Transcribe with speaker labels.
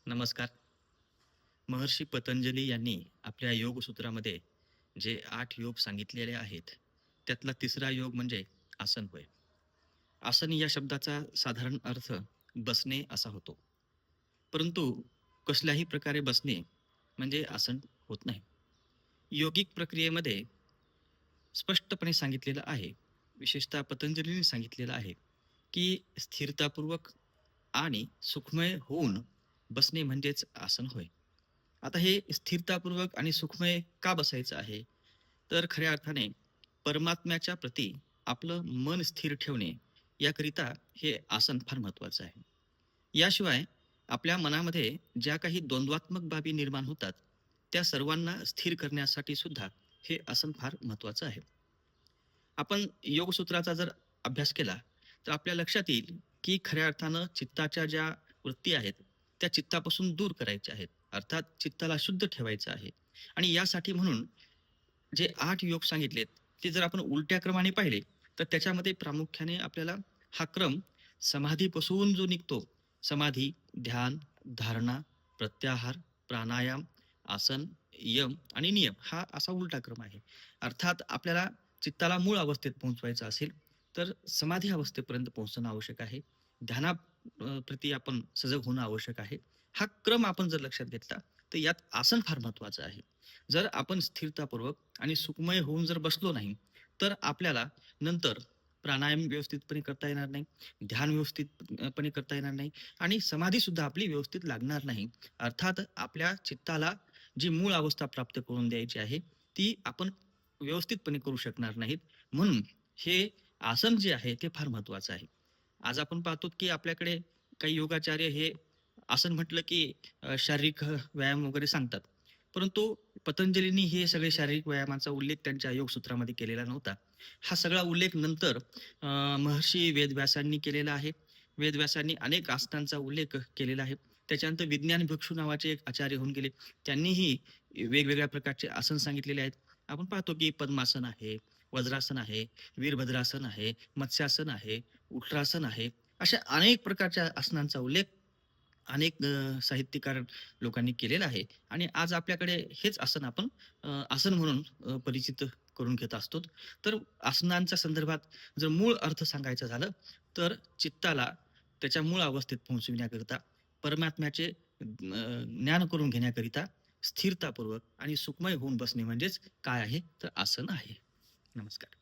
Speaker 1: नमस्कार. महर्षी पतंजली यांनी आपल्या योगसूत्रामध्ये जे 8 योग सांगितलेले आहेत, त्यातला तिसरा योग म्हणजे आसन होय. आसन या शब्दाचा साधारण अर्थ बसणे असा होतो. परंतु कसल्याही प्रकारे बसणे म्हणजे आसन होत नाही. योगिक प्रक्रियेमध्ये स्पष्टपणे सांगितलेलं आहे, विशेषतः पतंजलीने सांगितलेलं आहे, की स्थिरतापूर्वक आणि सुखमय होऊन बसणे म्हणजेच आसन होय. आता हे स्थिरतापूर्वक आणि सुखमय का बसायचं आहे? तर खऱ्या अर्थाने परमात्म्याच्या प्रती आपलं मन स्थिर ठेवणे याकरिता हे आसन फार महत्त्वाचं आहे. याशिवाय आपल्या मनामध्ये ज्या काही द्वंद्वात्मक बाबी निर्माण होतात, त्या सर्वांना स्थिर करण्यासाठी सुद्धा हे आसन फार महत्त्वाचं आहे. आपण योगसूत्राचा जर अभ्यास केला, तर आपल्या लक्षात येईल, की खऱ्या अर्थानं चित्ताच्या ज्या वृत्ती आहेत, त्या चित्तापासून दूर करायच्या आहेत. अर्थात चित्ताला शुद्ध ठेवायचं आहे आणि यासाठी म्हणून जे 8 योग सांगितलेत, ते जर आपण उलट्या क्रमाने पाहिले, तर त्याच्यामध्ये प्रामुख्याने आपल्याला हा क्रम समाधीपासून जो निघतो, समाधी, ध्यान, धारणा, प्रत्याहार, प्राणायाम, आसन, यम आणि नियम हा असा उलटा क्रम आहे. अर्थात आपल्याला चित्ताला मूळ अवस्थेत पोहोचवायचं असेल, तर समाधी अवस्थेपर्यंत पोहोचणं आवश्यक आहे. ध्याना प्रती आपण सजग होणं आवश्यक आहे. हा क्रम आपण जर लक्षात घेतला, तर यात आसन फार महत्त्वाचं आहे. जर आपण स्थिरतापूर्वक आणि सुखमय होऊन जर बसलो नाही, तर आपल्याला नंतर प्राणायाम व्यवस्थितपणे करता येणार नाही, ध्यान व्यवस्थितपणे करता येणार नाही आणि समाधीसुद्धा आपली व्यवस्थित लागणार नाही. अर्थात आपल्या चित्ताला जी मूळ अवस्था प्राप्त करून द्यायची आहे, ती आपण व्यवस्थितपणे करू शकणार नाहीत. म्हणून हे आसन जे आहे ते फार महत्त्वाचं आहे. आज आपण पाहतो की आपल्याकडे काही योगाचार्य हे आसन म्हटलं की शारीरिक व्यायाम वगैरे सांगतात. परंतु पतंजलींनी हे सगळे शारीरिक व्यायामाचा उल्लेख त्यांच्या योगसूत्रामध्ये केलेला नव्हता. हा सगळा उल्लेख नंतर महर्षी वेदव्यासांनी केलेला आहे. वेदव्यासांनी अनेक आसनांचा उल्लेख केलेला आहे. त्याच्यानंतर विज्ञान भिक्षू नावाचे एक आचार्य होऊन गेले. त्यांनीही वेगवेगळ्या प्रकारचे आसन सांगितलेले आहेत. आपण पाहतो की पद्मासन आहे, वज्रासन आहे, वीरभद्रासन आहे, मत्स्यासन आहे, उष्ट्रासन आहे. अशा अनेक प्रकारच्या आसनांचा उल्लेख अनेक साहित्यकार लोकांनी केलेला आहे आणि आज आपल्याकडे हेच आसन आपण आसन म्हणून परिचित करून घेत असतो. तर आसनांच्या संदर्भात जर मूळ अर्थ सांगायचं झालं, तर चित्ताला त्याच्या मूळ अवस्थेत पोहोचविण्याकरिता, परमात्म्याचे ज्ञान करून घेण्याकरिता स्थिरतापूर्वक आणि सुखमय होऊन बसणे म्हणजेच काय आहे? तर आसन आहे. नमस्कार.